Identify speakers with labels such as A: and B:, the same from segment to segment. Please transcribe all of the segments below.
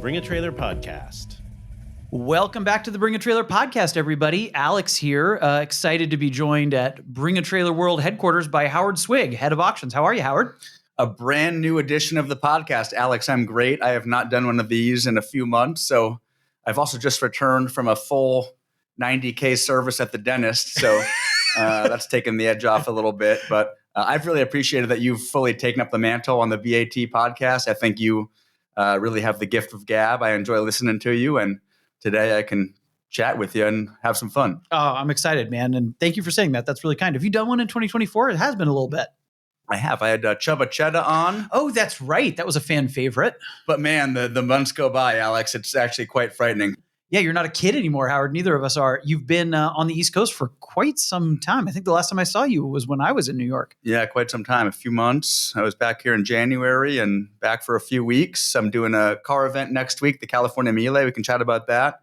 A: Bring a Trailer podcast.
B: Welcome back to the Bring a Trailer podcast, everybody. Alex here, excited to be joined at Bring a Trailer World headquarters by Howard Swig, head of auctions. How are you, Howard?
C: A brand new edition of the podcast. Alex, I'm great. I have not done one of these in a few months. So I've also just returned from a full 90K service at the dentist. So that's taken the edge off a little bit. But I've really appreciated that you've fully taken up the mantle on the BaT podcast. I think you really have the gift of gab. I enjoy listening to you. And today I can chat with you and have some fun.
B: Oh, I'm excited, man. And thank you for saying that. That's really kind. Have you done one in 2024? It has been a little bit.
C: I have. I had Chubba Cheddar on.
B: Oh, that's right. That was a fan favorite.
C: But man, the months go by, Alex. It's actually quite frightening.
B: Yeah, you're not a kid anymore, Howard. Neither of us are. You've been on the East Coast for quite some time. I think the last time I saw you was when I was in New York.
C: Yeah, quite some time, a few months. I was back here in January and back for a few weeks. I'm doing a car event next week, the California Mille. We can chat about that.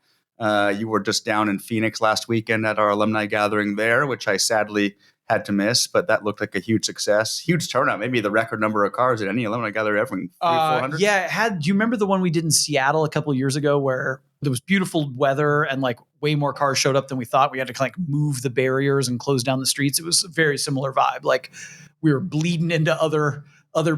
C: You were just down in Phoenix last weekend at our Alumni Gathering there, which I sadly had to miss, but that looked like a huge success. Huge turnout, maybe the record number of cars at any Alumni Gathering ever. 400?
B: Yeah, do you remember the one we did in Seattle a couple of years ago where there was beautiful weather and like way more cars showed up than we thought? We had to like move the barriers and close down the streets. It was a very similar vibe. Like we were bleeding into other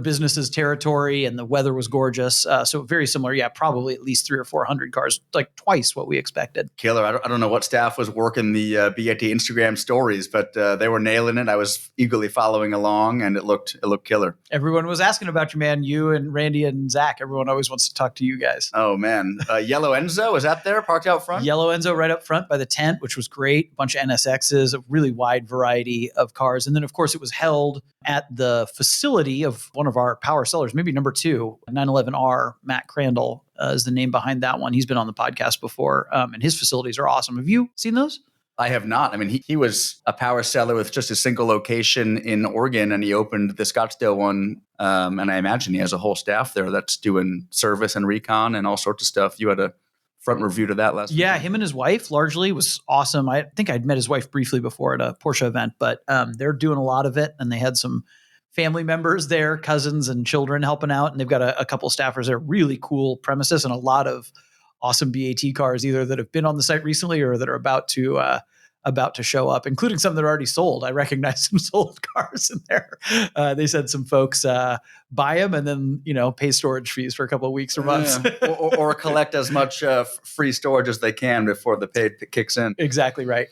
B: businesses' territory and the weather was gorgeous. So very similar. Yeah, probably at least 300 or 400 cars, like twice what we expected.
C: Killer. I don't know what staff was working the BaT Instagram stories, but they were nailing it. I was eagerly following along and it looked killer.
B: Everyone was asking about you, man. You and Randy and Zach, everyone always wants to talk to you guys.
C: Oh man. Yellow Enzo, is that there parked out front?
B: Yellow Enzo right up front by the tent, which was great. A bunch of NSXs, a really wide variety of cars. And then of course it was held at the facility of one of our power sellers, maybe number 2, 911R, Matt Crandall is the name behind that one. He's been on the podcast before, and his facilities are awesome. Have you seen those?
C: I have not. I mean, he was a power seller with just a single location in Oregon, and he opened the Scottsdale one, and I imagine he has a whole staff there that's doing service and recon and all sorts of stuff. You had a front review to that last week.
B: Yeah, him and his wife largely was awesome. I think I'd met his wife briefly before at a Porsche event, but they're doing a lot of it, and they had some family members there, cousins and children helping out. And they've got a couple staffers there, really cool premises and a lot of awesome BaT cars, either that have been on the site recently or that are about to show up, including some that are already sold. I recognize some sold cars in there. They said some folks buy them and then, pay storage fees for a couple of weeks or months.
C: or collect as much free storage as they can before the pay kicks in.
B: Exactly right.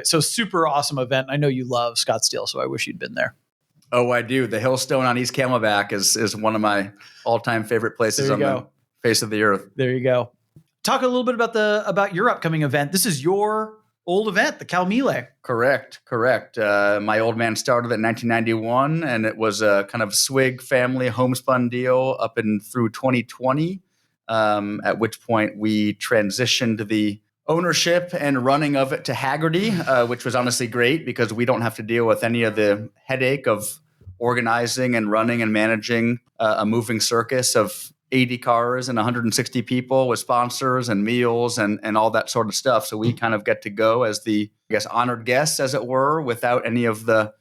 B: So super awesome event. I know you love Scottsdale, so I wish you'd been there.
C: Oh, I do. The Hillstone on East Camelback is one of my all-time favorite places on the face of the earth.
B: There you go. Talk a little bit about your upcoming event. This is your old event, the Cal Mille.
C: Correct. My old man started in 1991, and it was a kind of Swig family homespun deal up and through 2020, at which point we transitioned the ownership and running of it to Haggerty, which was honestly great because we don't have to deal with any of the headache of organizing and running and managing a moving circus of 80 cars and 160 people with sponsors and meals and all that sort of stuff. So we kind of get to go as the, honored guests, as it were, without any of the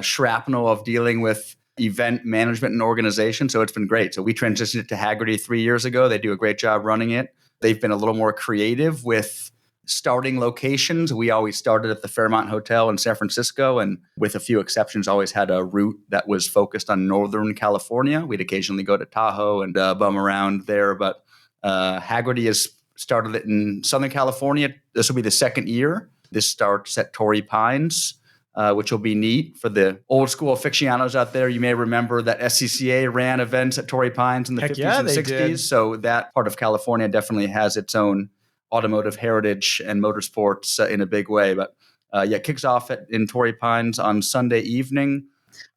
C: shrapnel of dealing with event management and organization. So it's been great. So we transitioned it to Haggerty 3 years ago. They do a great job running it. They've been a little more creative with starting locations. We always started at the Fairmont Hotel in San Francisco, and with a few exceptions, always had a route that was focused on Northern California. We'd occasionally go to Tahoe and bum around there, but Haggerty has started it in Southern California. This will be the second year. This starts at Torrey Pines, which will be neat for the old school aficionados out there. You may remember that SCCA ran events at Torrey Pines in the 50s and 60s. Did. So that part of California definitely has its own automotive heritage and motorsports in a big way. But it kicks off in Torrey Pines on Sunday evening.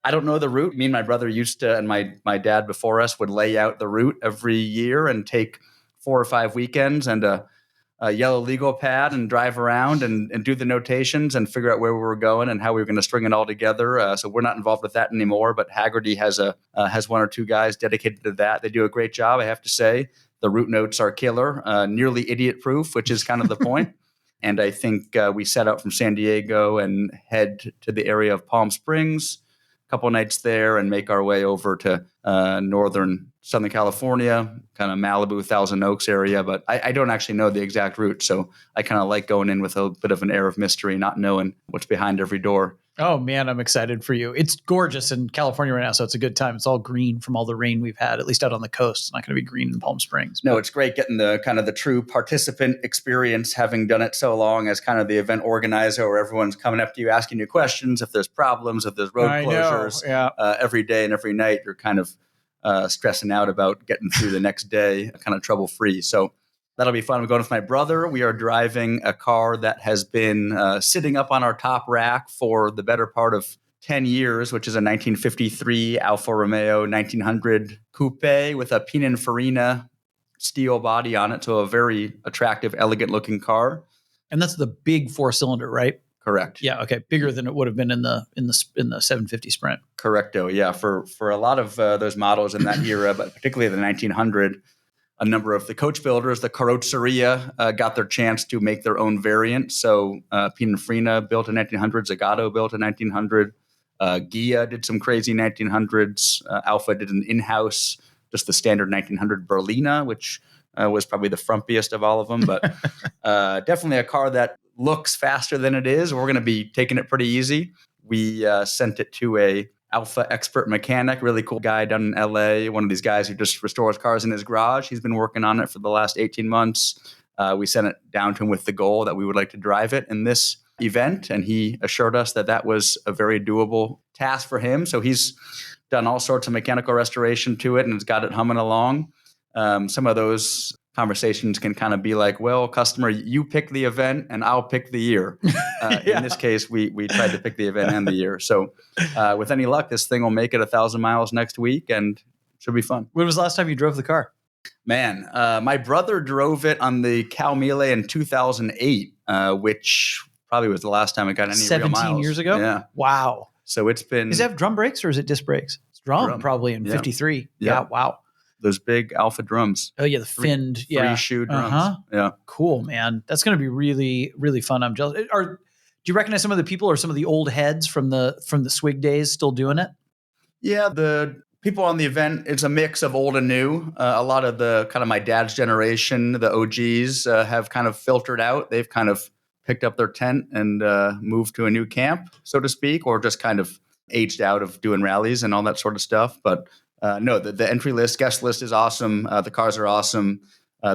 C: I don't know the route. Me and my brother used to, and my dad before us would lay out the route every year and take 4 or 5 weekends and a yellow legal pad and drive around and do the notations and figure out where we were going and how we were going to string it all together. So we're not involved with that anymore, but Haggerty has 1 or 2 guys dedicated to that. They do a great job, I have to say. The route notes are killer, nearly idiot proof, which is kind of the point. And I think we set out from San Diego and head to the area of Palm Springs, couple nights there and make our way over to Southern California, kind of Malibu, Thousand Oaks area. But I don't actually know the exact route. So I kind of like going in with a bit of an air of mystery, not knowing what's behind every door.
B: Oh man, I'm excited for you. It's gorgeous in California right now, so it's a good time. It's all green from all the rain we've had, at least out on the coast. It's not going to be green in Palm Springs.
C: No, it's great getting the kind of the true participant experience, having done it so long as kind of the event organizer, where everyone's coming up to you, asking you questions. If there's problems, if there's road closures, every day and every night, you're kind of stressing out about getting through the next day, kind of trouble free. So that'll be fun. I'm going with my brother. We are driving a car that has been sitting up on our top rack for the better part of 10 years, which is a 1953 Alfa Romeo 1900 coupe with a Pininfarina steel body on it. So a very attractive, elegant looking car.
B: And that's the big 4-cylinder, right?
C: Correct.
B: Yeah. Okay. Bigger than it would have been in the 750 Sprint.
C: Correcto. Yeah. For a lot of those models in that era, but particularly the 1900, a number of the coach builders, the Carrozzeria, got their chance to make their own variant. So Pininfarina built in 1900, Zagato built in 1900, Ghia did some crazy 1900s. Alfa did an in-house, just the standard 1900 Berlina, which was probably the frumpiest of all of them. But definitely a car that looks faster than it is. We're going to be taking it pretty easy. We sent it to a Alfa expert mechanic, really cool guy down in LA, one of these guys who just restores cars in his garage. He's been working on it for the last 18 months. We sent it down to him with the goal that we would like to drive it in this event, and he assured us that that was a very doable task for him. So he's done all sorts of mechanical restoration to it and has got it humming along. Some of those conversations can kind of be like, well, customer, you pick the event and I'll pick the year. In this case, we tried to pick the event and the year. So with any luck, this thing will make it 1,000 miles next week and should be fun.
B: When was the last time you drove the car?
C: Man, my brother drove it on the Cal Mille in 2008, which probably was the last time it got any real miles.
B: 17 years ago?
C: Yeah.
B: Wow.
C: So it's been...
B: Does it have drum brakes or is it disc brakes? It's drum. Probably in 53. Yeah. Wow.
C: Those big Alfa drums.
B: Oh yeah, the finned,
C: three-shoe drums.
B: Uh-huh.
C: Yeah,
B: cool, man. That's going to be really, really fun. I'm jealous. Do you recognize some of the people or some of the old heads from the Swig days still doing it?
C: Yeah, the people on the event, it's a mix of old and new. A lot of the kind of my dad's generation, the OGs, have kind of filtered out. They've kind of picked up their tent and moved to a new camp, so to speak, or just kind of aged out of doing rallies and all that sort of stuff. But no, the entry list, guest list is awesome. The cars are awesome.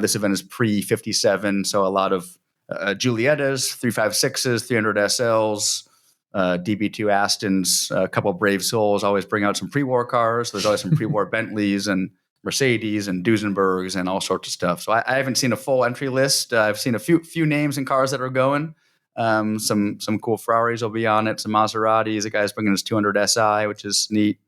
C: This event is pre-57, so a lot of Giuliettas, 356s, 300 SLs, DB2 Astons, a couple of Brave Souls always bring out some pre-war cars. There's always some pre-war Bentleys and Mercedes and Duesenbergs and all sorts of stuff. So I haven't seen a full entry list. I've seen a few names and cars that are going. Some cool Ferraris will be on it, some Maseratis. A guy's bringing his 200 SI, which is neat.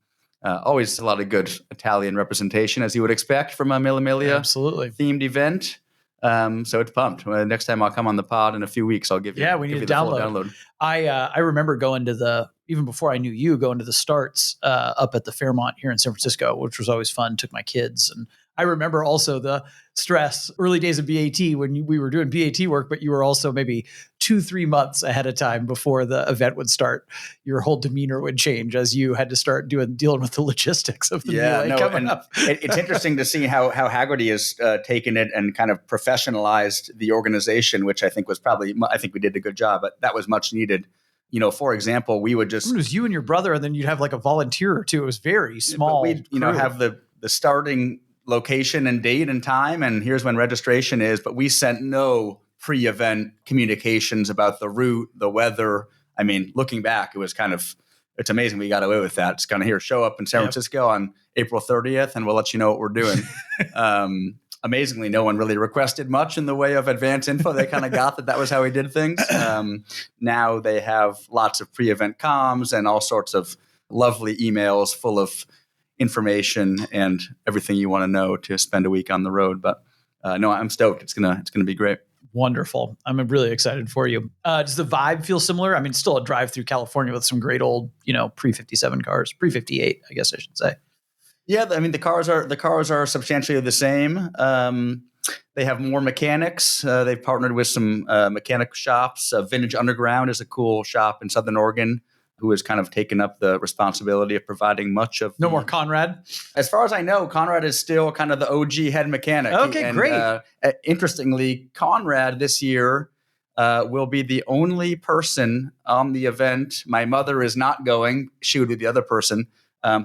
C: Always a lot of good Italian representation, as you would expect from a Mille
B: absolutely
C: themed event. So it's pumped. Next time I'll come on the pod in a few weeks, I'll give you.
B: Yeah, we need to download. I remember going to even before I knew you, going to the starts up at the Fairmont here in San Francisco, which was always fun. Took my kids, and I remember also the stress early days of BAT when we were doing BAT work, but you were also maybe 2-3 months ahead of time before the event would start. Your whole demeanor would change as you had to start dealing with the logistics of the melee coming up.
C: It's interesting to see how Hagerty has taken it and kind of professionalized the organization, which I think we did a good job, but that was much needed. You know, for example, we would just...
B: It was you and your brother, and then you'd have like a volunteer or two. It was very small.
C: We'd, have the starting location and date and time, and here's when registration is, but we sent no pre-event communications about the route, the weather. I mean, looking back, it's amazing we got away with that. It's kind of show up in San Francisco on April 30th, and we'll let you know what we're doing. Amazingly, no one really requested much in the way of advance info. They kind of got that was how we did things. Now they have lots of pre-event comms and all sorts of lovely emails full of information and everything you want to know to spend a week on the road. But no, I'm stoked. It's gonna be great.
B: Wonderful. I'm really excited for you. Does the vibe feel similar? I mean, still a drive through California with some great old, pre-57 cars, pre-58, I guess I should say.
C: Yeah, I mean the cars are substantially the same. They have more mechanics. They've partnered with some mechanic shops. Vintage Underground is a cool shop in Southern Oregon. who has kind of taken up the responsibility of providing much of
B: No more Conrad.
C: As far as I know, Conrad is still kind of the OG head mechanic.
B: Okay, great.
C: Interestingly, Conrad this year will be the only person on the event. My mother is not going. She would be the other person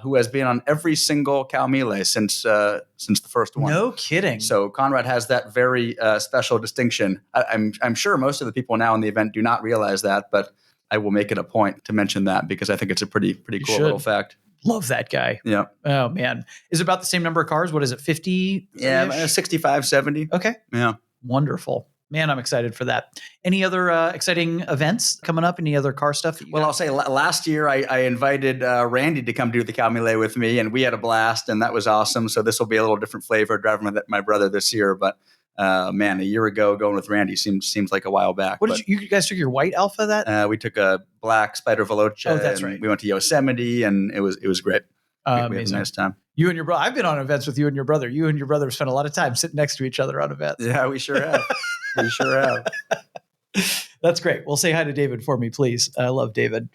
C: who has been on every single Cal Mille since the first one.
B: No kidding.
C: So Conrad has that very special distinction. I'm sure most of the people now in the event do not realize that, but I will make it a point to mention that because I think it's a pretty cool little fact.
B: Love that guy.
C: Yeah.
B: Oh, man. Is it about the same number of cars? What is it, 50?
C: Yeah, 65, 70.
B: Okay.
C: Yeah.
B: Wonderful. Man, I'm excited for that. Any other exciting events coming up? Any other car stuff?
C: Well, I'll say last year I invited Randy to come do the Cal Mille with me, and we had a blast, and that was awesome. So this will be a little different flavor driving with my brother this year. But man, a year ago going with Randy seems like a while back.
B: What did you guys took your white Alpha that?
C: We took a black Spider Veloce.
B: Oh, that's right.
C: We went to Yosemite, and it was great. We had a nice time.
B: You and your brother. I've been on events with you and your brother. You and your brother spent a lot of time sitting next to each other on events.
C: Yeah, we sure have. We sure have.
B: That's great. Well, say hi to David for me, please. I love David.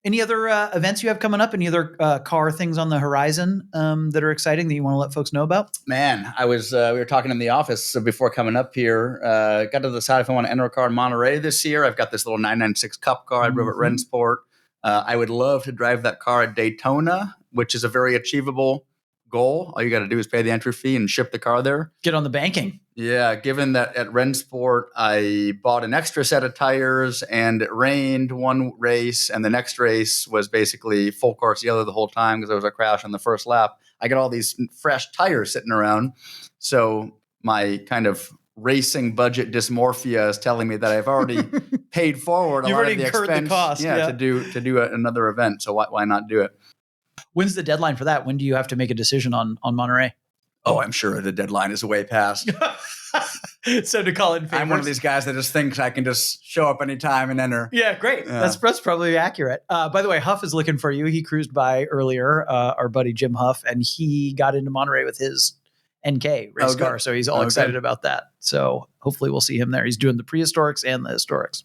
B: Any other events you have coming up? Any other car things on the horizon that are exciting that you want to let folks know about?
C: Man, we were talking in the office before coming up here. Got to decide if I want to enter a car in Monterey this year. I've got this little 996 Cup car I drove at Rennsport. I would love to drive that car at Daytona, which is a very achievable goal. All you got to do is pay the entry fee and ship the car there.
B: Get on the banking.
C: Yeah, given that at Rennsport, I bought an extra set of tires and it rained one race, and the next race was basically full course yellow the whole time because there was a crash on the first lap. I got all these fresh tires sitting around. So my kind of racing budget dysmorphia is telling me that I've already paid forward a lot of the expense
B: the cost,
C: to do another event. So why not do it?
B: When's the deadline for that? When do you have to make a decision on Monterey?
C: Oh, I'm sure the deadline is way past.
B: So to call in favors.
C: I'm one of these guys that just thinks I can just show up anytime and enter.
B: Yeah, great. Yeah. That's probably accurate. By the way, Huff is looking for you. He cruised by earlier, our buddy Jim Huff, and he got into Monterey with his NK race car. So he's all excited about that. So hopefully we'll see him there. He's doing the prehistorics and the historics.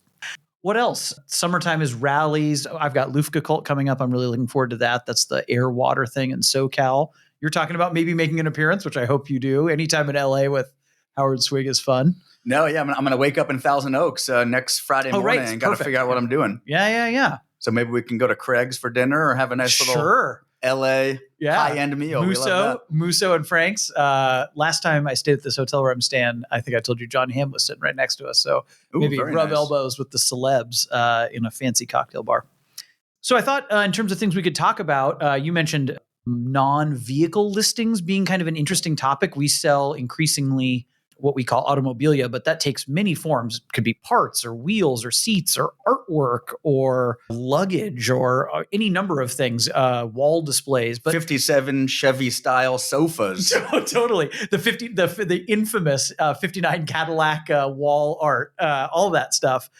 B: What else? Summertime is rallies. I've got Lufka Cult coming up. I'm really looking forward to that. That's the air water thing in SoCal. You're talking about maybe making an appearance, which I hope you do. Anytime in LA with Howard Swig is fun.
C: No, yeah, I'm going to wake up in Thousand Oaks next Friday morning and got to figure out what I'm doing.
B: Yeah.
C: So maybe we can go to Craig's for dinner or have a nice little LA high-end meal.
B: Musso and Frank's. Last time I stayed at this hotel where I'm staying, I think I told you John Hamm was sitting right next to us. So maybe rub elbows with the celebs in a fancy cocktail bar. So I thought in terms of things we could talk about, you mentioned non-vehicle listings being kind of an interesting topic. We sell increasingly what we call automobilia, but that takes many forms. It could be parts or wheels or seats or artwork or luggage or any number of things, wall displays. But
C: 57 Chevy style sofas.
B: Totally. The infamous 59 Cadillac wall art, all that stuff.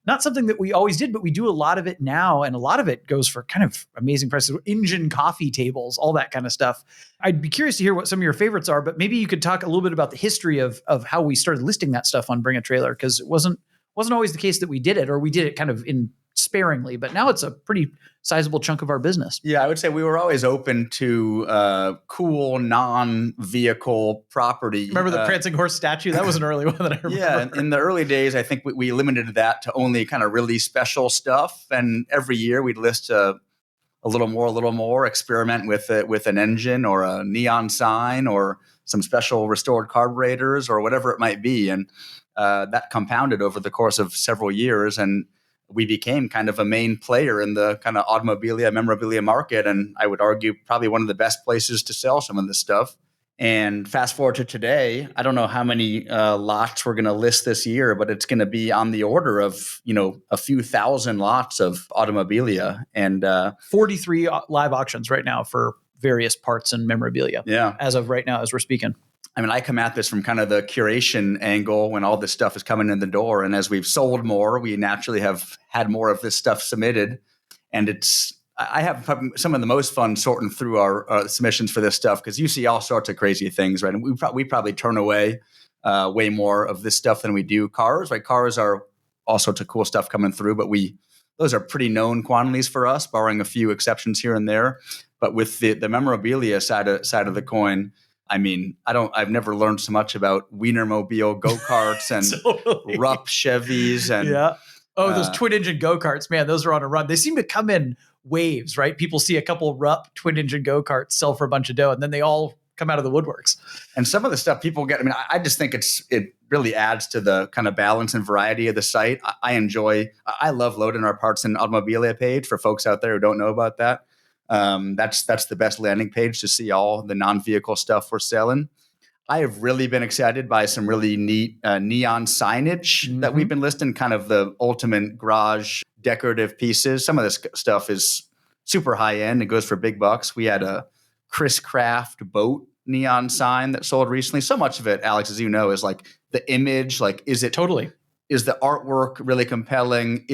B: Not something that we always did, but we do a lot of it now. And a lot of it goes for kind of amazing prices. Engine coffee tables, all that kind of stuff. I'd be curious to hear what some of your favorites are, but maybe you could talk a little bit about the history of how we started listing that stuff on Bring a Trailer, because it wasn't always the case that we did it, or we did it kind of in sparingly, but now it's a pretty sizable chunk of our business.
C: Yeah, I would say we were always open to cool non-vehicle property.
B: Remember the prancing horse statue? That was an early one that I remember.
C: Yeah, in the early days, I think we limited that to only kind of really special stuff. And every year we'd list a little more, experiment with an engine or a neon sign or some special restored carburetors or whatever it might be. And that compounded over the course of several years. And we became kind of a main player in the kind of automobilia, memorabilia market. And I would argue probably one of the best places to sell some of this stuff. And fast forward to today, I don't know how many lots we're going to list this year, but it's going to be on the order of, a few thousand lots of automobilia. And
B: 43 live auctions right now for various parts and memorabilia.
C: Yeah.
B: As of right now, as we're speaking.
C: I mean, I come at this from kind of the curation angle when all this stuff is coming in the door. And as we've sold more, we naturally have had more of this stuff submitted. And I have some of the most fun sorting through our submissions for this stuff, because you see all sorts of crazy things, right? And we probably turn away way more of this stuff than we do cars, right? Cars are all sorts of cool stuff coming through, but we those are pretty known quantities for us, barring a few exceptions here and there. But with the memorabilia side of the coin, I mean, I've never learned so much about Wienermobile go-karts and
B: Totally.
C: Rupp Chevys and
B: Yeah. Oh, those twin engine go-karts, man, those are on a run. They seem to come in waves, right? People see a couple Rupp twin engine go-karts sell for a bunch of dough, and then they all come out of the woodworks.
C: And some of the stuff people get, I mean, I just think it really adds to the kind of balance and variety of the site. I love loading our parts and Automobilia page for folks out there who don't know about that. That's the best landing page to see all the non-vehicle stuff we're selling. I have really been excited by some really neat neon signage that we've been listing, kind of the ultimate garage decorative pieces. Some of this stuff is super high end. It goes for big bucks. We had a Chris Craft boat neon sign that sold recently. So much of it, Alex, as you know, is like the image. Like, is it
B: totally?
C: Is the artwork really compelling?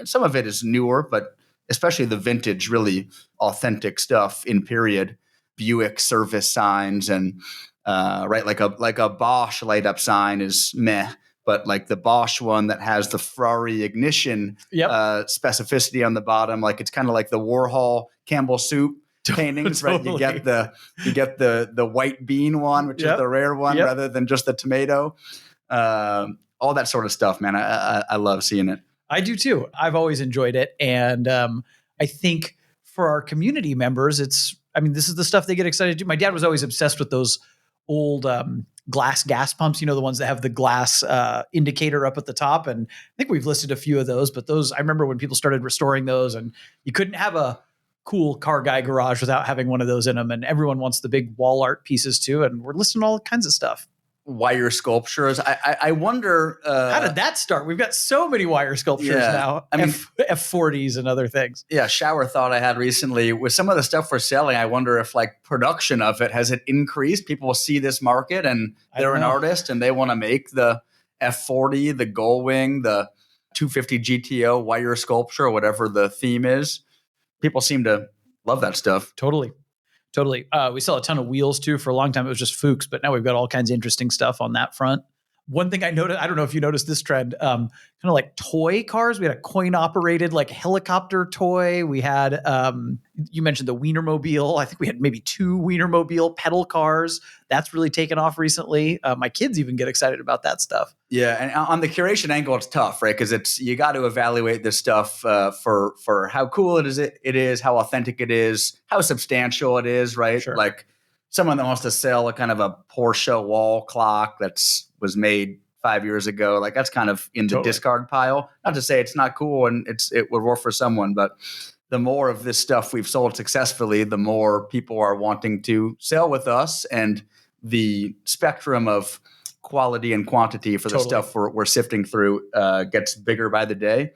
C: Some of it is newer, but especially the vintage, really authentic stuff in period. Buick service signs and right, like a Bosch light up sign is meh. But like the Bosch one that has the Ferrari ignition specificity on the bottom, like it's kind of like the Warhol Campbell soup paintings,
B: Totally.
C: Right? You get the white bean one, which is the rare one, rather than just the tomato. All that sort of stuff, man. I love seeing it.
B: I do too. I've always enjoyed it, and I think for our community members, this is the stuff they get excited to do. My dad was always obsessed with those old glass gas pumps, the ones that have the glass indicator up at the top. And I think we've listed a few of those, but I remember when people started restoring those, and you couldn't have a cool car guy garage without having one of those in them. And everyone wants the big wall art pieces too. And we're listing all kinds of stuff.
C: Wire sculptures. I wonder
B: how did that start? We've got so many wire sculptures now. I mean, F40s and other things.
C: Yeah, shower thought I had recently with some of the stuff we're selling. I wonder if like production of it has it increased. People see this market and they're an artist and they want to make the F40, the Gullwing, the 250 GTO wire sculpture, or whatever the theme is. People seem to love that stuff.
B: Totally. We sell a ton of wheels too. For a long time, it was just Fuchs, but now we've got all kinds of interesting stuff on that front. One thing I noticed, I don't know if you noticed this trend, kind of like toy cars. We had a coin operated like helicopter toy. We had, you mentioned the Wienermobile. I think we had maybe 2 Wienermobile pedal cars. That's really taken off recently. My kids even get excited about that stuff.
C: Yeah, and on the curation angle, it's tough, right? Because you got to evaluate this stuff for how cool it is, how authentic it is, how substantial it is, right?
B: Sure.
C: Like someone that wants to sell a kind of a Porsche wall clock was made 5 years ago, like that's kind of in the discard pile. Not to say it's not cool and it would work for someone, but the more of this stuff we've sold successfully, the more people are wanting to sell with us, and the spectrum of quality and quantity for the stuff we're sifting through gets bigger by the day.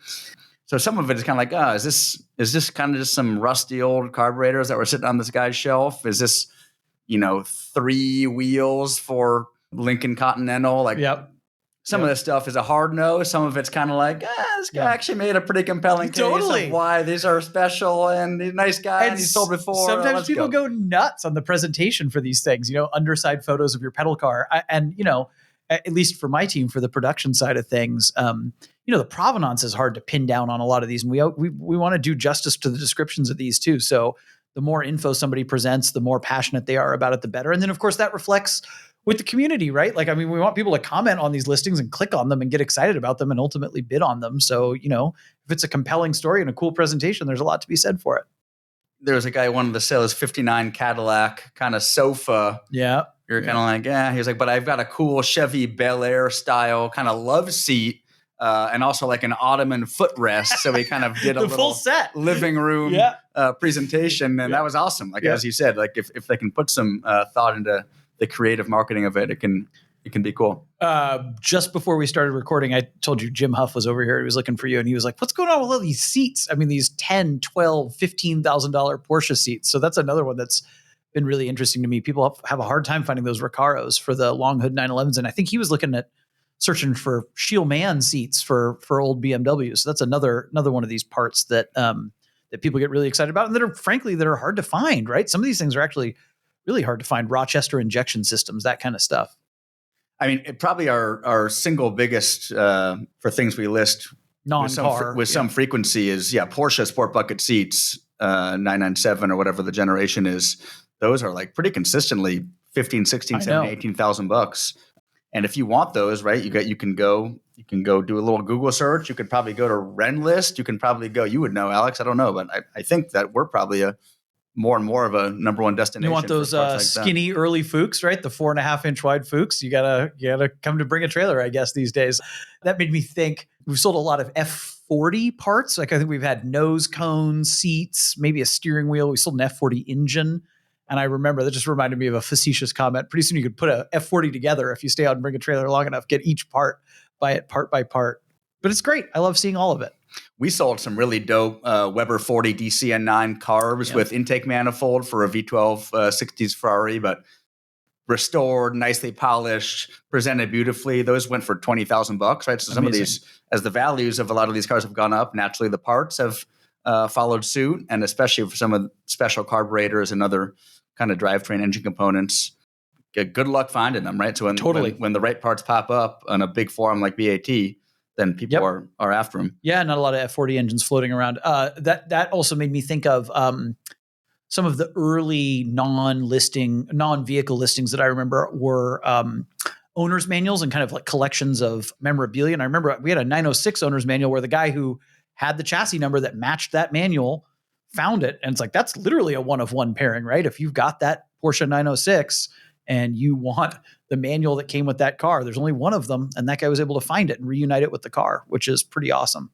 C: So some of it is kind of like, is this kind of just some rusty old carburetors that were sitting on this guy's shelf? Is this 3 wheels for Lincoln Continental? Like, some of this stuff is a hard no. Some of it's kind of like, this guy actually made a pretty compelling case of why these are special, and he's a nice guy and he's sold before.
B: Sometimes people go nuts on the presentation for these things, underside photos of your pedal car. And, at least for my team, for the production side of things, the provenance is hard to pin down on a lot of these. And we want to do justice to the descriptions of these too. So the more info somebody presents, the more passionate they are about it, the better. And then of course that reflects with the community, right? Like, we want people to comment on these listings and click on them and get excited about them and ultimately bid on them. So, if it's a compelling story and a cool presentation, there's a lot to be said for it.
C: There was a guy who wanted to sell his 59 Cadillac kind of sofa.
B: Yeah.
C: You're kind of like, he was like, but I've got a cool Chevy Bel Air style kind of love seat. And also like an Ottoman footrest. So we kind of did a little
B: full set
C: living room presentation. And that was awesome. Like, as you said, like if they can put some thought into the creative marketing of it, it can be cool.
B: Just before we started recording, I told you Jim Huff was over here. He was looking for you. And he was like, what's going on with all these seats? I mean, these $10, $12, $15,000 Porsche seats. So that's another one that's been really interesting to me. People have a hard time finding those Recaros for the long hood 911s. And I think he was looking at searching for Shield Man seats for old BMWs. So that's another one of these parts that people get really excited about, and that are hard to find, right? Some of these things are actually really hard to find. Rochester injection systems, that kind of stuff.
C: I mean, probably our single biggest for things we list
B: non-car.
C: with some frequency is, Porsche sport bucket seats, 997 or whatever the generation is. Those are like pretty consistently 15, 16, 17, 18,000 bucks. And if you want those, right, you can go do a little Google search. You could probably go to Renlist. You can probably go, you would know, Alex, I don't know, but I think that we're probably more and more of a number one destination.
B: You want those skinny early Fuchs, right? The 4.5-inch wide Fuchs. You gotta come to Bring a Trailer, I guess, these days. That made me think we've sold a lot of F40 parts. Like I think we've had nose cones, seats, maybe a steering wheel. We sold an F40 engine. And I remember that just reminded me of a facetious comment. Pretty soon you could put a F40 together if you stay out and Bring a Trailer long enough, get each part, buy it part by part. But it's great. I love seeing all of it.
C: We sold some really dope Weber 40 DCN9 carbs with intake manifold for a V12 60s Ferrari, but restored, nicely polished, presented beautifully. Those went for $20,000, right? So some of these, as the values of a lot of these cars have gone up, naturally the parts have followed suit, and especially for some of the special carburetors and other kind of drivetrain engine components. Good luck finding them, right? So when the right parts pop up on a big forum like BaT, then people are after them.
B: Yeah, not a lot of F40 engines floating around. That also made me think of some of the early non-vehicle listings that I remember were owner's manuals and kind of like collections of memorabilia. And I remember we had a 906 owner's manual where the guy who had the chassis number that matched that manual found it. And it's like, that's literally a one-of-one pairing, right? If you've got that Porsche 906 and you want the manual that came with that car, there's only one of them. And that guy was able to find it and reunite it with the car, which is pretty awesome.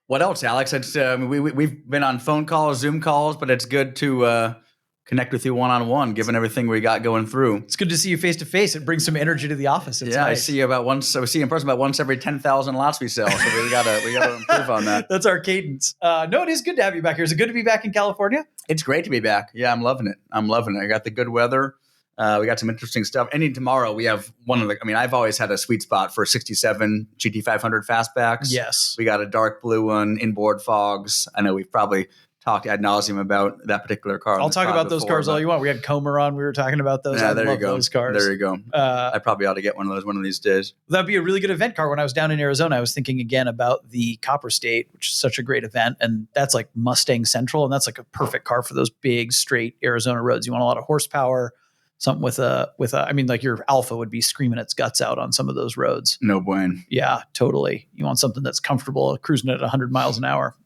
C: What else, Alex? It's we've been on phone calls, Zoom calls, but it's good to connect with you one-on-one, given everything we got going through.
B: It's good to see you face-to-face. It brings some energy to the office. It's nice.
C: I see you I see you in person about once every 10,000 lots we sell. So we gotta improve on that.
B: That's our cadence. No, it is good to have you back here. Is it good to be back in California?
C: It's great to be back. Yeah, I'm loving it. I got the good weather. We got some interesting stuff. Ending tomorrow, we have I've always had a sweet spot for 67 GT500 fastbacks.
B: Yes.
C: We got a dark blue one, inboard fogs. I know we've probably talked ad nauseum about that particular car.
B: I'll talk about those cars all you want. We had Comer on. We were talking about those.
C: Yeah,
B: I love those cars.
C: There you go. I probably ought to get one of those one of these days.
B: That'd be a really good event car. When I was down in Arizona, I was thinking again about the Copper State, which is such a great event. And that's like Mustang Central. And that's like a perfect car for those big, straight Arizona roads. You want a lot of horsepower, something with like your Alpha would be screaming its guts out on some of those roads.
C: No bueno.
B: Yeah, totally. You want something that's comfortable cruising at 100 miles an hour.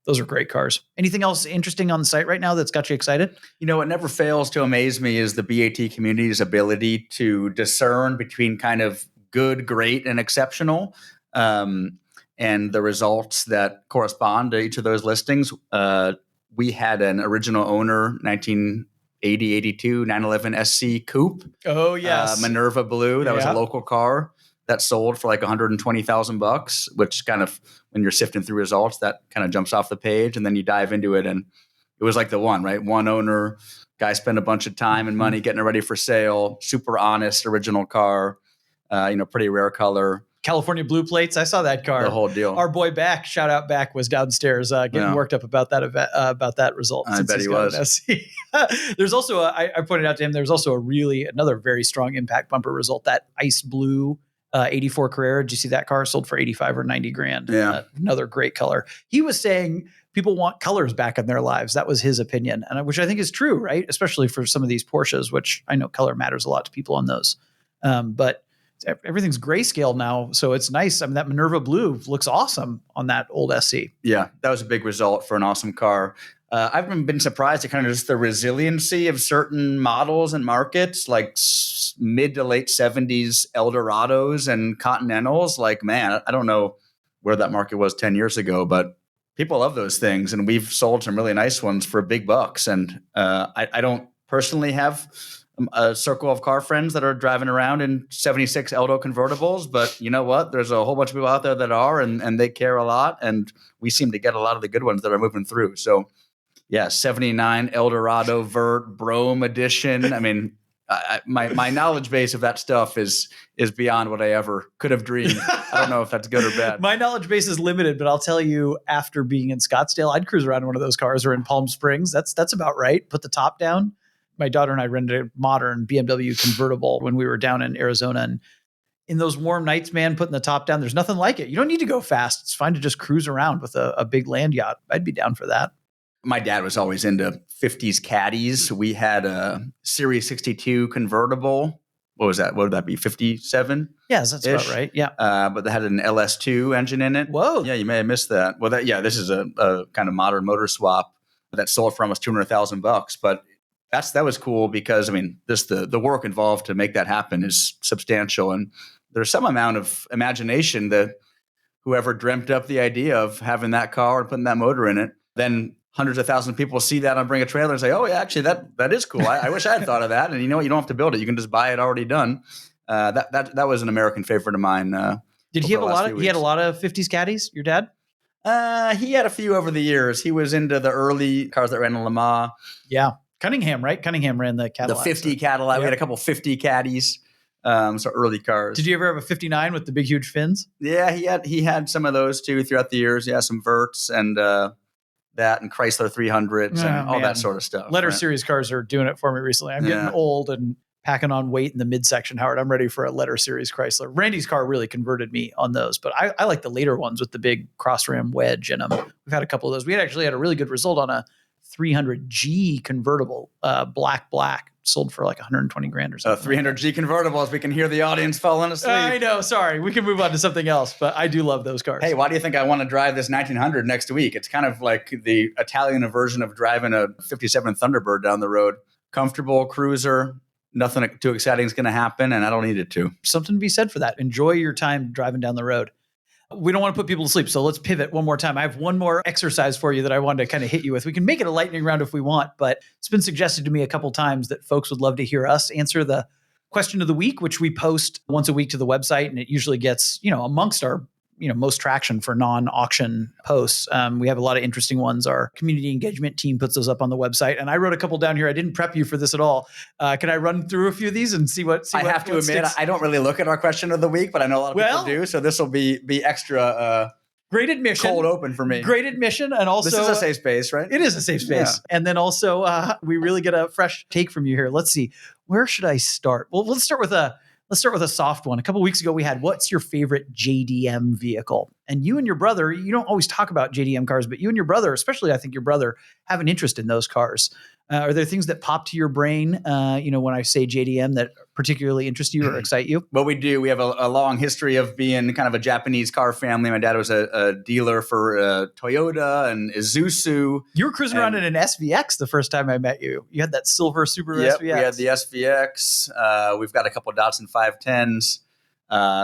B: Those are great cars. Anything else interesting on the site right now that's got you excited?
C: What never fails to amaze me is the BaT community's ability to discern between kind of good, great, and exceptional, and the results that correspond to each of those listings. We had an original owner, 1980, 82, 911 SC Coupe.
B: Oh, yes.
C: Minerva Blue. That was a local car that sold for like $120,000, which kind of, when you're sifting through results, that kind of jumps off the page. And then you dive into it, and it was like the one, right? One owner, guy spent a bunch of time and money getting it ready for sale. Super honest, original car, pretty rare color.
B: California blue plates. I saw that car.
C: The whole deal.
B: Our boy Back, shout out Back, was downstairs getting worked up about that event, about that result.
C: I bet he was.
B: There's also I pointed out to him, there's also another very strong impact bumper result, that ice blue 84 Carrera. Did you see that car? Sold for 85 or 90 grand.
C: Yeah.
B: Another great color. He was saying people want colors back in their lives. That was his opinion, and which I think is true, right? Especially for some of these Porsches, which I know color matters a lot to people on those. But everything's grayscale now, so it's nice. I mean, that Minerva Blue looks awesome on that old SC.
C: Yeah, that was a big result for an awesome car. I've been surprised at kind of just the resiliency of certain models and markets, like mid to late 70s Eldorados and Continentals. Like, man, I don't know where that market was 10 years ago, but people love those things. And we've sold some really nice ones for big bucks. And I don't personally have a circle of car friends that are driving around in 76 Eldo convertibles, but you know what? There's a whole bunch of people out there that are, and they care a lot. And we seem to get a lot of the good ones that are moving through. So yeah, 79 Eldorado Vert Brome edition. I mean, my knowledge base of that stuff is beyond what I ever could have dreamed. I don't know if that's good or bad.
B: My knowledge base is limited, but I'll tell you, after being in Scottsdale, I'd cruise around in one of those cars, or in Palm Springs. That's about right. Put the top down. My daughter and I rented a modern BMW convertible when we were down in Arizona, and in those warm nights, man, putting the top down, there's nothing like it. You don't need to go fast. It's fine to just cruise around with a big land yacht. I'd be down for that.
C: My dad was always into 50s caddies. We had a Series 62 convertible. What was that? What would that be? 57?
B: Yes, that's about right. Yeah.
C: But they had an LS2 engine in it.
B: Whoa.
C: Yeah, you may have missed that. Well, this is a kind of modern motor swap that sold for almost $200,000. But that was cool because, I mean, the work involved to make that happen is substantial. And there's some amount of imagination that whoever dreamt up the idea of having that car and putting that motor in it, then hundreds of thousands of people see that and bring a trailer and say, oh, yeah, actually, that is cool. I wish I had thought of that. And you know what? You don't have to build it. You can just buy it already done. That was an American favorite of mine.
B: Did he have he had a lot of 50s caddies, your dad?
C: He had a few over the years. He was into the early cars that ran in Le Mans.
B: Yeah. Cunningham, right? Cunningham ran the Cadillac.
C: The 50 Cadillac. Yep. We had a couple 50 caddies. So early cars.
B: Did you ever have a 59 with the big, huge fins?
C: Yeah, he had some of those too throughout the years. Yeah, some Verts and that and Chrysler 300s and all that sort of stuff.
B: Letter series cars are doing it for me recently. I'm getting old and packing on weight in the midsection, Howard. I'm ready for a letter series Chrysler. Randy's car really converted me on those, but I like the later ones with the big cross ram wedge in them. We've had a couple of those. We actually had a really good result on a 300G convertible, black, sold for like 120 grand or something.
C: 300G convertibles. We can hear the audience falling asleep.
B: I know. Sorry. We can move on to something else, but I do love those cars.
C: Hey, why do you think I want to drive this 1900 next week? It's kind of like the Italian version of driving a 57 Thunderbird down the road. Comfortable cruiser. Nothing too exciting is going to happen, and I don't need it to.
B: Something to be said for that. Enjoy your time driving down the road. We don't want to put people to sleep, so let's pivot one more time. I have one more exercise for you that I wanted to kind of hit you with. We can make it a lightning round if we want, but it's been suggested to me a couple times that folks would love to hear us answer the question of the week, which we post once a week to the website, and it usually gets, amongst our most traction for non-auction posts. We have a lot of interesting ones. Our community engagement team puts those up on the website. And I wrote a couple down here. I didn't prep you for this at all. Can I run through a few of these and see what
C: I have to admit, I don't really look at our question of the week, but I know a lot of people do. So this will be extra
B: great admission.
C: Cold open for me.
B: Great admission. And also,
C: this is a safe space, right?
B: It is a safe space. Yeah. And then also, we really get a fresh take from you here. Let's see. Where should I start? Well, let's start with a soft one. A couple of weeks ago, we had, what's your favorite JDM vehicle? And you and your brother, you don't always talk about JDM cars, but you and your brother, especially I think your brother, have an interest in those cars. Are there things that pop to your brain, when I say JDM that particularly interest you or excite you?
C: Well, we do. We have a long history of being kind of a Japanese car family. My dad was a dealer for Toyota and Isuzu.
B: You were cruising around in an SVX the first time I met you. You had that silver Subaru SVX.
C: We had the SVX. We've got a couple of Datsun 510s.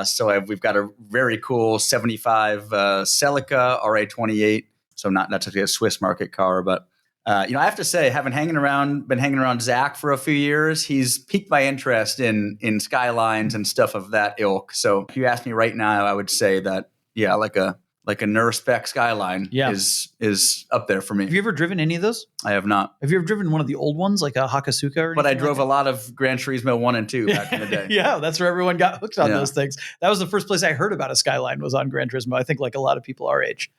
C: So we've got a very cool 75 Celica RA28. So not necessarily a Swiss market car, but I have to say, been hanging around Zach for a few years. He's piqued my interest in Skylines and stuff of that ilk. So if you ask me right now, I would say that like a NER spec Skyline is up there for me.
B: Have you ever driven any of those?
C: I have not.
B: Have you ever driven one of the old ones, like a Hakasuka or anything?
C: But I drove a lot of Gran Turismo 1 and 2 back in the day.
B: Yeah, that's where everyone got hooked on those things. That was the first place I heard about a Skyline, was on Gran Turismo. I think like a lot of people our age.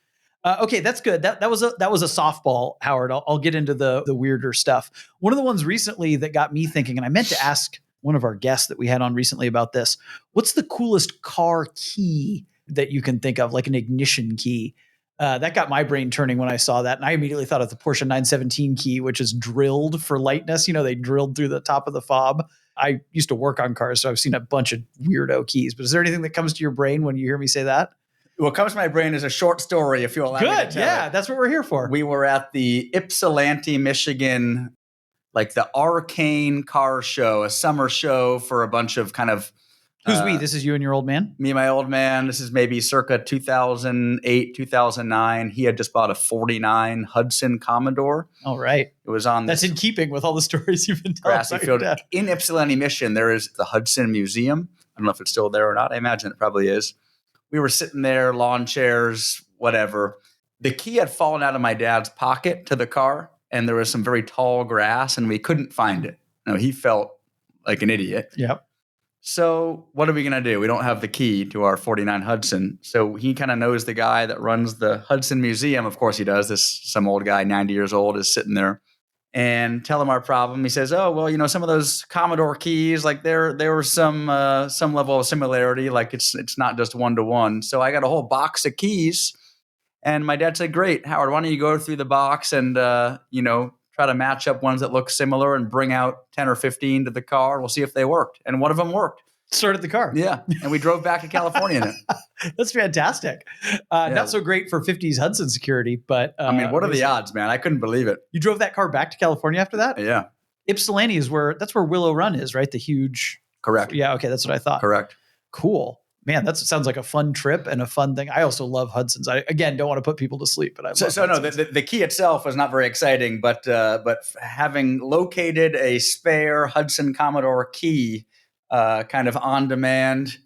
B: Okay, that's good. That was a softball, Howard. I'll get into the weirder stuff. One of the ones recently that got me thinking, and I meant to ask one of our guests that we had on recently about this. What's the coolest car key that you can think of, like an ignition key? That got my brain turning when I saw that. And I immediately thought of the Porsche 917 key, which is drilled for lightness. They drilled through the top of the fob. I used to work on cars, so I've seen a bunch of weirdo keys. But is there anything that comes to your brain when you hear me say that?
C: What comes to my brain is a short story, if you'll allow me to tell it.
B: That's what we're here for.
C: We were at the Ypsilanti, Michigan, like the Arcane Car Show, a summer show for a bunch of kind of...
B: Who's we? This is you and your old man?
C: Me and my old man. This is maybe circa 2008, 2009. He had just bought a 49 Hudson Commodore.
B: All right.
C: It was on...
B: That's in keeping with all the stories you've been telling.
C: Grassy field. In Ypsilanti, Michigan, there is the Hudson Museum. I don't know if it's still there or not. I imagine it probably is. We were sitting there, lawn chairs, whatever. The key had fallen out of my dad's pocket to the car, and there was some very tall grass, and we couldn't find it. He felt like an idiot.
B: Yep.
C: So what are we going to do? We don't have the key to our 49 Hudson. So he kind of knows the guy that runs the Hudson Museum. Of course he does. Some old guy, 90 years old, is sitting there. and tell him our problem. He says, "Oh, well, some of those Commodore keys, like there was some level of similarity. Like it's not just 1-to-1." So I got a whole box of keys, and my dad said, "Great, Howard, why don't you go through the box and try to match up ones that look similar and bring out 10 or 15 to the car. We'll see if they worked." And one of them worked.
B: Started the car.
C: Yeah, and we drove back to California in it.
B: That's fantastic. Not so great for 50s Hudson security, but
C: I mean, what are the odds, man? I couldn't believe it.
B: You drove that car back to California after that?
C: Yeah.
B: Ypsilanti that's where Willow Run is, right? The huge.
C: Correct.
B: Yeah. Okay. That's what I thought.
C: Correct.
B: Cool. Man, that sounds like a fun trip and a fun thing. I also love Hudsons. I, again, don't want to put people to sleep, but I love Hudsons.
C: No, the key itself was not very exciting, but having located a spare Hudson Commodore key kind of on demand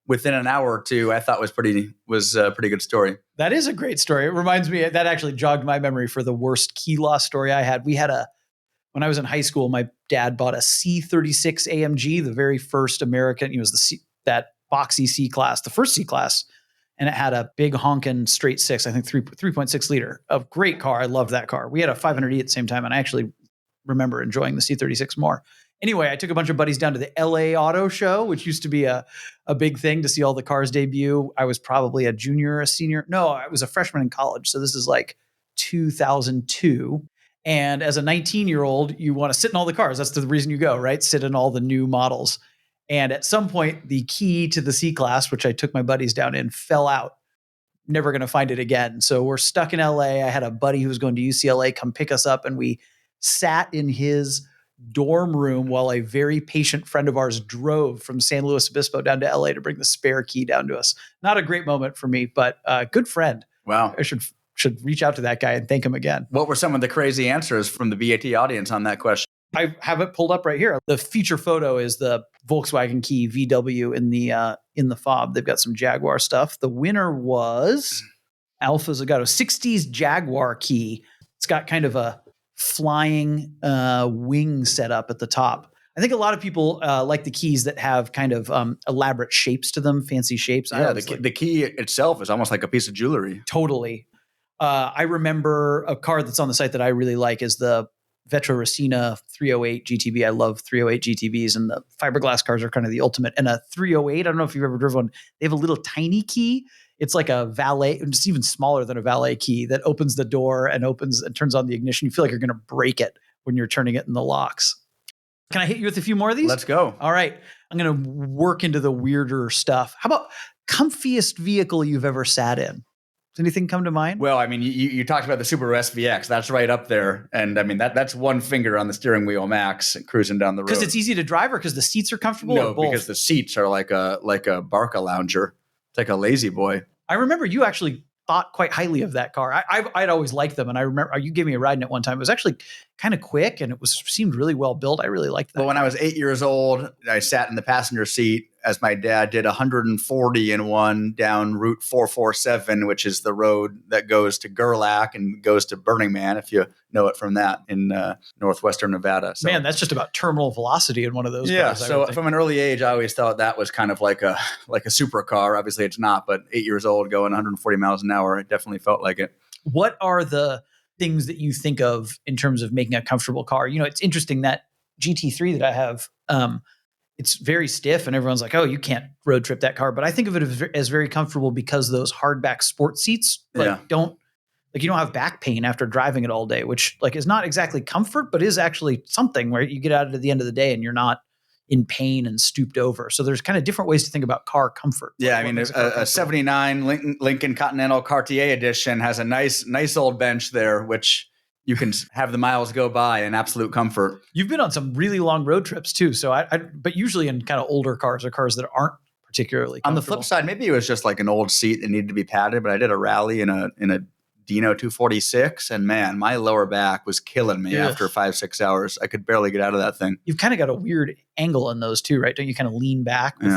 C: within an hour or two, I thought was a pretty good story.
B: That is a great story. It reminds me, that actually jogged my memory for the worst key loss story I had. When I was in high school, my dad bought a C36 AMG, the very first American. It was that boxy C class, the first C class, and it had a big honkin' straight six, I think 3.6 liter. A great car. I loved that car. We had a 500E at the same time, and I actually remember enjoying the C36 more. Anyway, I took a bunch of buddies down to the LA Auto Show, which used to be a big thing to see all the cars debut. I was probably a junior or a senior. No, I was a freshman in college. So this is like 2002. And as a 19-year-old, you want to sit in all the cars. That's the reason you go, right? Sit in all the new models. And at some point, the key to the C-Class, which I took my buddies down in, fell out. Never going to find it again. So we're stuck in LA. I had a buddy who was going to UCLA come pick us up, and we sat in his dorm room while a very patient friend of ours drove from San Luis Obispo down to LA to bring the spare key down to us. Not a great moment for me, but a good friend.
C: Wow.
B: I should reach out to that guy and thank him again.
C: What were some of the crazy answers from the BaT audience on that question?
B: I have it pulled up right here. The feature photo is the Volkswagen Key VW in the fob. They've got some Jaguar stuff. The winner was Alfa Zagato 60s Jaguar Key. It's got kind of a flying wing setup at the top. I think a lot of people like the keys that have kind of elaborate shapes to them, fancy shapes.
C: Yeah, the key itself is almost like a piece of jewelry.
B: Totally. I remember a car that's on the site that I really like is the Vetro Racina 308 GTB. I love 308 GTBs, and the fiberglass cars are kind of the ultimate. And a 308, I don't know if you've ever driven one. They have a little tiny key. It's like a valet, just even smaller than a valet key that opens the door and turns on the ignition. You feel like you're going to break it when you're turning it in the locks. Can I hit you with a few more of these?
C: Let's go.
B: All right. I'm going to work into the weirder stuff. How about comfiest vehicle you've ever sat in? Does anything come to mind?
C: Well, I mean, you talked about the Subaru SVX. That's right up there. And I mean, that's one finger on the steering wheel max cruising down the road.
B: Because it's easy to drive, or because the seats are comfortable?
C: No, because the seats are like a Barca lounger. It's like a lazy boy.
B: I remember you actually thought quite highly of that car. I'd always liked them. And I remember you gave me a ride in it one time. It was actually kind of quick, and seemed really well built. I really liked that.
C: Well, when I was 8 years old, I sat in the passenger seat as my dad did 140 in one down Route 447, which is the road that goes to Gerlach and goes to Burning Man, if you know it from that, in northwestern Nevada. So,
B: man, that's just about terminal velocity in one of those
C: yeah,
B: cars.
C: So from an early age, I always thought that was kind of like a supercar. Obviously, it's not, but 8 years old going 140 miles an hour, it definitely felt like it.
B: What are the things that you think of in terms of making a comfortable car? You know, it's interesting that GT3 that I have, it's very stiff, and everyone's like, oh, you can't road trip that car. But I think of it as very comfortable because those hardback sport seats you don't have back pain after driving it all day, which is not exactly comfort, but is actually something where you get out at the end of the day and you're not in pain and stooped over. So there's kind of different ways to think about car comfort.
C: Yeah, I mean, a 79 Lincoln Continental Cartier edition has a nice old bench there, which you can have the miles go by in absolute comfort.
B: You've been on some really long road trips too. So but usually in kind of older cars or cars that aren't particularly comfortable.
C: On the flip side, maybe it was just like an old seat that needed to be padded, but I did a rally in a Dino 246, and man, my lower back was killing me after 5-6 hours. I could barely get out of that thing.
B: You've kind of got a weird angle in those too, right? Don't you kind of lean back with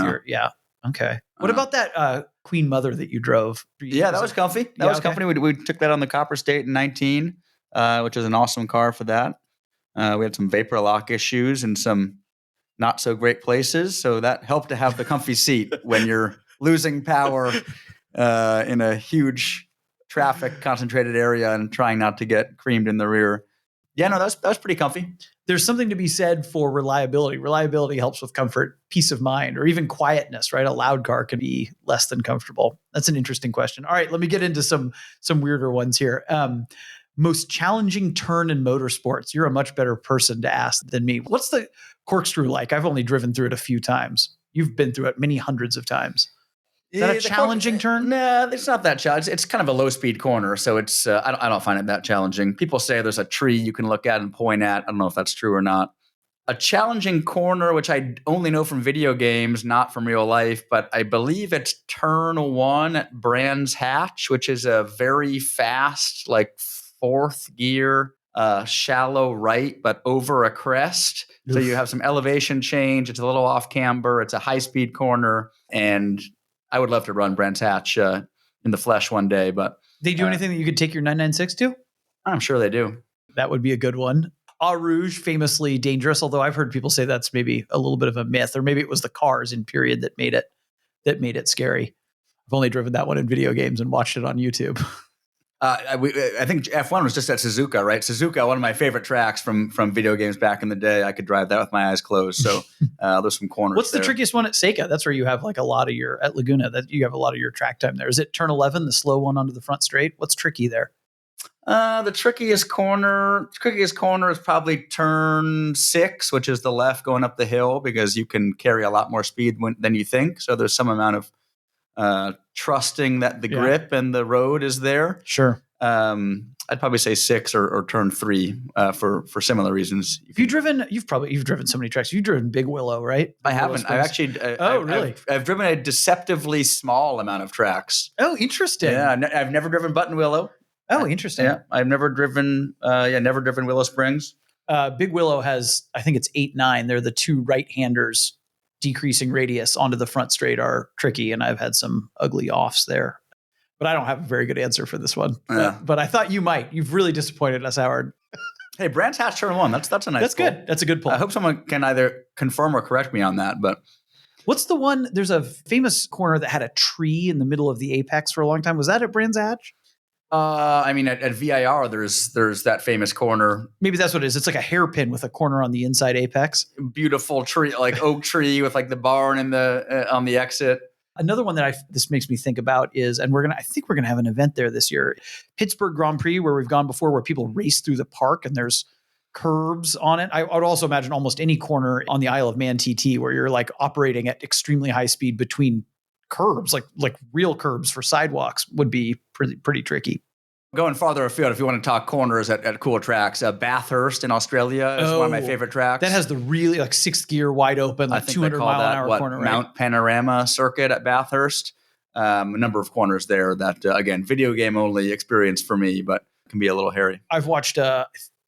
B: okay. What about that Queen Mother that you drove?
C: Yeah, that was comfy. That was comfy. We took that on the Copper State in 19. Which was an awesome car for that. We had some vapor lock issues in some not so great places. So that helped to have the comfy seat when you're losing power in a huge traffic concentrated area and trying not to get creamed in the rear. Yeah, no, that's pretty comfy.
B: There's something to be said for reliability. Reliability helps with comfort, peace of mind, or even quietness, right? A loud car can be less than comfortable. That's an interesting question. All right, let me get into some weirder ones here. Most challenging turn in motorsports. You're a much better person to ask than me. What's the corkscrew like? I've only driven through it a few times. You've been through it many hundreds of times. Is that a challenging turn?
C: No, it's not that challenging. It's kind of a low-speed corner, so it's I don't find it that challenging. People say there's a tree you can look at and point at. I don't know if that's true or not. A challenging corner, which I only know from video games, not from real life, but I believe it's turn 1 at Brands Hatch, which is a very fast, like fourth gear, shallow right, but over a crest. Oof. So you have some elevation change. It's a little off camber. It's a high-speed corner, and I would love to run Brands Hatch in the flesh one day, but
B: they do anything that you could take your 996 to?
C: I'm sure they do.
B: That would be a good one. Eau Rouge, famously dangerous, although I've heard people say that's maybe a little bit of a myth, or maybe it was the cars in period that made it scary. I've only driven that one in video games and watched it on YouTube.
C: I think F1 was just at Suzuka, right? Suzuka, one of my favorite tracks from video games back in the day. I could drive that with my eyes closed. So there's some corners.
B: What's
C: there.
B: The trickiest one at Seika? That's where you have like a lot of your, at Laguna, that you have a lot of your track time there. Is it turn 11, the slow one onto the front straight? What's tricky there?
C: The trickiest corner is probably turn 6, which is the left going up the hill, because you can carry a lot more speed than you think. So there's some amount of trusting that the grip and the road is there.
B: Sure.
C: I'd probably say 6 or turn 3 for similar reasons.
B: You've driven so many tracks. You've driven Big Willow, right?
C: I haven't. I've actually.
B: Really?
C: I've driven a deceptively small amount of tracks.
B: Oh, interesting.
C: Yeah, I've never driven Button Willow.
B: Oh, interesting.
C: Yeah, I've never driven. Never driven Willow Springs.
B: Big Willow has, I think it's 8-9. They're the two right-handers. Decreasing radius onto the front straight are tricky, and I've had some ugly offs there. But I don't have a very good answer for this one. But I thought you might. You've really disappointed us, Howard.
C: Hey, Brands Hatch turn 1. That's a nice.
B: That's
C: pull.
B: good. That's a good pull.
C: I hope someone can either confirm or correct me on that. But
B: what's the one? There's a famous corner that had a tree in the middle of the apex for a long time. Was that at Brands Hatch?
C: At VIR, there's that famous corner.
B: Maybe that's what it is. It's like a hairpin with a corner on the inside apex.
C: Beautiful tree, like oak tree with like the barn in the on the exit.
B: Another one that this makes me think about is, and I think we're gonna have an event there this year, Pittsburgh Grand Prix, where we've gone before, where people race through the park and there's curbs on it. I would also imagine almost any corner on the Isle of Man TT where you're like operating at extremely high speed between curbs, like real curbs for sidewalks, would be pretty tricky.
C: Going farther afield, if you want to talk corners at cool tracks, Bathurst in Australia is one of my favorite tracks.
B: That has the really like 6th gear wide open, like 200-mile-an-hour corner, right?
C: Mount Panorama circuit at Bathurst. A number of corners there that, again, video game only experience for me, but can be a little hairy.
B: I've watched,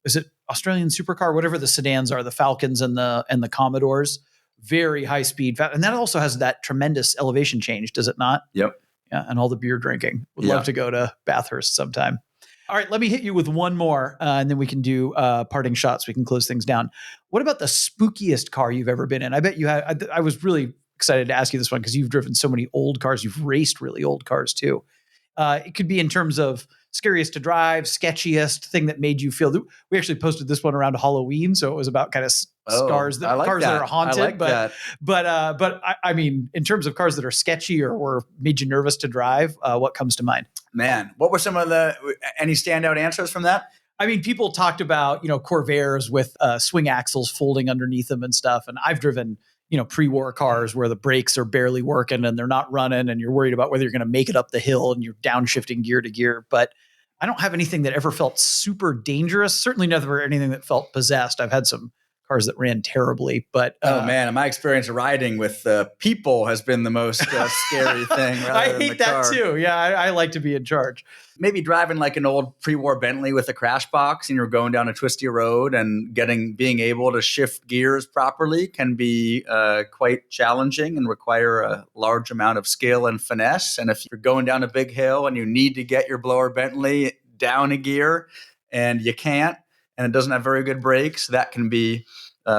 B: is it Australian Supercar, whatever the sedans are, the Falcons and the Commodores, very high speed. And that also has that tremendous elevation change, does it not?
C: Yep.
B: Yeah, and all the beer drinking. Would love to go to Bathurst sometime. All right, let me hit you with one more, and then we can do parting shots. We can close things down. What about the spookiest car you've ever been in? I bet you had. I was really excited to ask you this one because you've driven so many old cars. You've raced really old cars too. It could be in terms of scariest to drive, sketchiest thing that made you feel. We actually posted this one around Halloween, so it was about kind of cars that are haunted. But I mean, in terms of cars that are sketchy or made you nervous to drive, what comes to mind?
C: Man, what were some of any standout answers from that?
B: I mean, people talked about Corvairs with swing axles folding underneath them and stuff, and I've driven pre-war cars where the brakes are barely working and they're not running and you're worried about whether you're going to make it up the hill and you're downshifting gear to gear. But I don't have anything that ever felt super dangerous. Certainly never anything that felt possessed. I've had some cars that ran terribly, but
C: oh man, my experience riding with people has been the most scary thing.
B: I hate that too. Yeah, I like to be in charge.
C: Maybe driving like an old pre-war Bentley with a crash box and you're going down a twisty road and being able to shift gears properly can be quite challenging and require a large amount of skill and finesse. And if you're going down a big hill and you need to get your blower Bentley down a gear and you can't, and it doesn't have very good brakes, that can be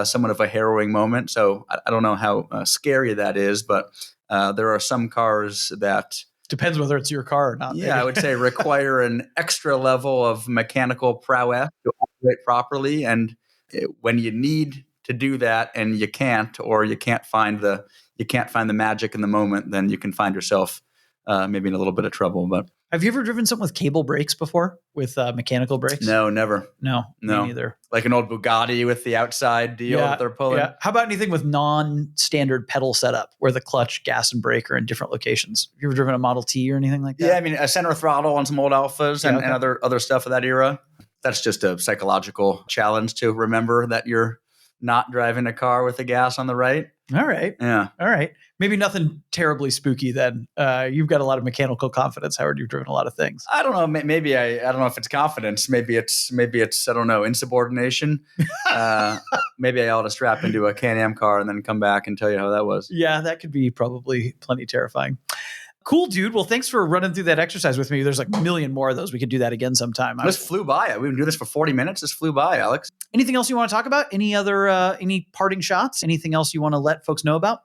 C: somewhat of a harrowing moment. So I don't know how scary that is, but there are some cars that...
B: Depends whether it's your car or not.
C: Yeah, I would say require an extra level of mechanical prowess to it properly. And when you need to do that and you can't, or you can't find the magic in the moment, then you can find yourself maybe in a little bit of trouble. But
B: have you ever driven something with cable brakes before, with mechanical brakes?
C: no, never.
B: No, me neither.
C: Like an old Bugatti with the outside deal that they're pulling.
B: Yeah. How about anything with non-standard pedal setup, where the clutch, gas, and brake are in different locations? Have you ever driven a Model T or anything like that?
C: Yeah, I mean, a center throttle on some old Alphas and other stuff of that era. That's just a psychological challenge to remember that you're not driving a car with the gas on the right.
B: All right.
C: Yeah.
B: All right. Maybe nothing terribly spooky then. You've got a lot of mechanical confidence, Howard. You've driven a lot of things.
C: I don't know. Maybe I don't know if it's confidence. Maybe it's I don't know, insubordination. Maybe I ought to strap into a Can-Am car and then come back and tell you how that was.
B: Yeah, that could be probably plenty terrifying. Cool, dude. Well, thanks for running through that exercise with me. There's like a million more of those. We could do that again sometime.
C: This flew by. We've been doing this for 40 minutes. This flew by, Alex.
B: Anything else you want to talk about? Any other, any parting shots? Anything else you want to let folks know about?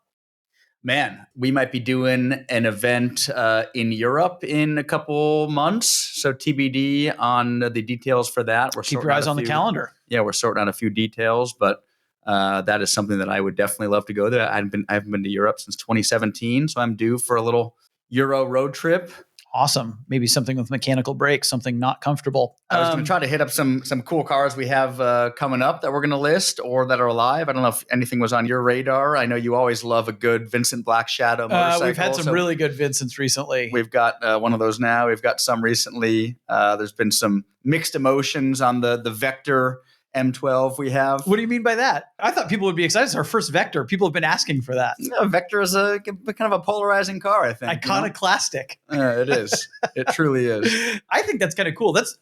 C: Man, we might be doing an event in Europe in a couple months. So TBD on the details for that.
B: Keep your eyes on the calendar.
C: Yeah, we're sorting out a few details, but that is something that I would definitely love to go there. I haven't been to Europe since 2017, so I'm due for a little Euro road trip.
B: Awesome. Maybe something with mechanical brakes, something not comfortable.
C: I was going to try to hit up some cool cars we have coming up that we're going to list or that are alive. I don't know if anything was on your radar. I know you always love a good Vincent Black Shadow motorcycle.
B: We've had some really good Vincents recently.
C: We've got one of those now. We've got some recently. There's been some mixed emotions on the Vector M12 we have.
B: What do you mean by that? I thought people would be excited. It's our first Vector. People have been asking for that.
C: No, Vector is a kind of a polarizing car, I think.
B: Iconoclastic.
C: It is. It truly is.
B: I think that's kind of cool. That's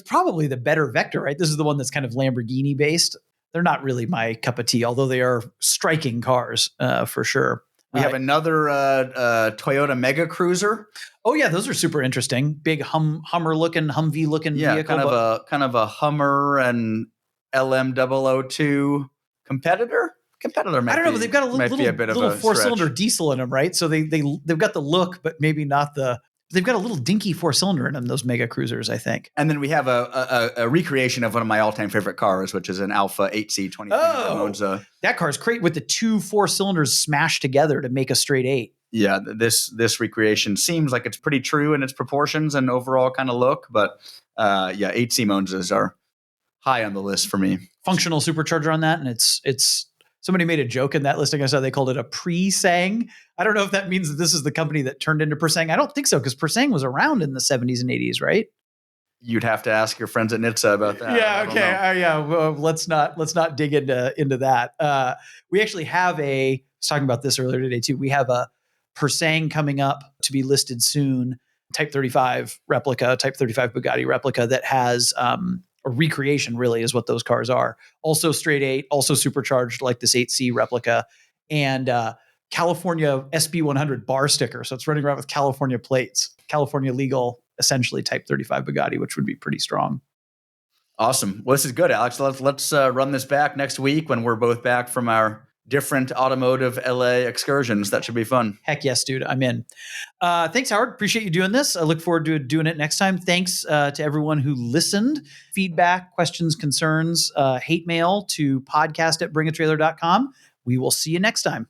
B: probably the better Vector, right? This is the one that's kind of Lamborghini based. They're not really my cup of tea, although they are striking cars for sure.
C: We have another Toyota Mega Cruiser.
B: Oh yeah, those are super interesting. Big Hummer looking, Humvee looking vehicle.
C: Kind of a Hummer and LM002 competitor. I don't
B: know, but they've got a little four-cylinder diesel in them, right? So they've got the look, but maybe not the. They've got a little dinky four-cylinder in them. Those Mega Cruisers, I think.
C: And then we have a recreation of one of my all-time favorite cars, which is an Alpha 8C 20.
B: That car's great with the two four-cylinders smashed together to make a straight 8.
C: Yeah, this recreation seems like it's pretty true in its proportions and overall kind of look, but 8C Monzas are high on the list for me.
B: Functional supercharger on that, and it's somebody made a joke in that listing. I saw they called it a Pre-Sang. I don't know if that means that this is the company that turned into Persang. I don't think so, because Persang was around in the 70s and 80s, right?
C: You'd have to ask your friends at NHTSA about that.
B: Yeah, okay. Well, let's not dig into that. We actually have I was talking about this earlier today too. We have a Persang coming up to be listed soon, Type 35 replica, Type 35 Bugatti replica that has a recreation, really, is what those cars are. Also straight 8, also supercharged like this 8C replica, and California SB100 bar sticker. So it's running around with California plates, California legal, essentially Type 35 Bugatti, which would be pretty strong.
C: Awesome. Well, this is good, Alex. Let's run this back next week when we're both back from our different automotive LA excursions. That should be fun.
B: Heck yes, dude. I'm in. Thanks, Howard. Appreciate you doing this. I look forward to doing it next time. Thanks to everyone who listened. Feedback, questions, concerns, hate mail to podcast@bringatrailer.com. We will see you next time.